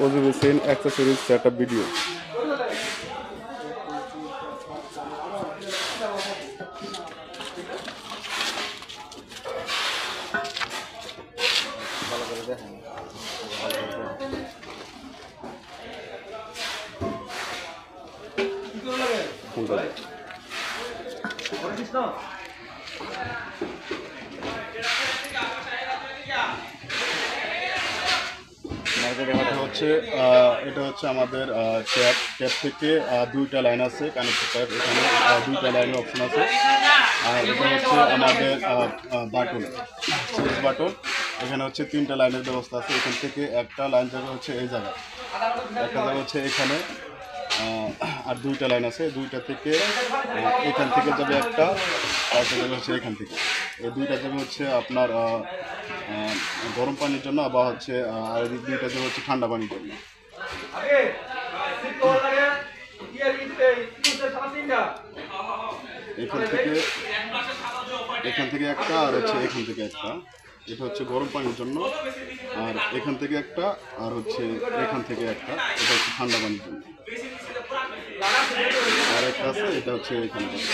অজু basin accessories setup video. ভালো করে দেখেন। এটা হচ্ছে আমাদের ট্যাপ থেকে দুইটা লাইন আছে, কানেক্টেড ট্যাপ, এখানে দুইটা লাইনের অপশন আছে। আর এটা হচ্ছে আমাদের বাটন, সুইচ বাটন। এখানে হচ্ছে তিনটা লাইনের ব্যবস্থা আছে। এখান থেকে একটা লাইন যাবে হচ্ছে এই জায়গায়, একটা যাবে হচ্ছে এখানে, আর দুইটা লাইন আছে। দুইটা থেকে এখান থেকে যাবে একটা, একটা যাবে হচ্ছে এখান থেকে। এই দুইটা যাবে হচ্ছে আপনার গরম পানির জন্য, বা হচ্ছে আর এই দুইটা যাবে হচ্ছে ঠান্ডা পানির জন্য। এখান থেকে একটা, আর হচ্ছে এখান থেকে একটা। এটা হচ্ছে গরম পানির জন্য, আর এখান থেকে একটা, আর হচ্ছে এখান থেকে একটা, এটা হচ্ছে ঠান্ডা পানির জন্য। আর একটা আছে, এটা হচ্ছে এখান থেকে।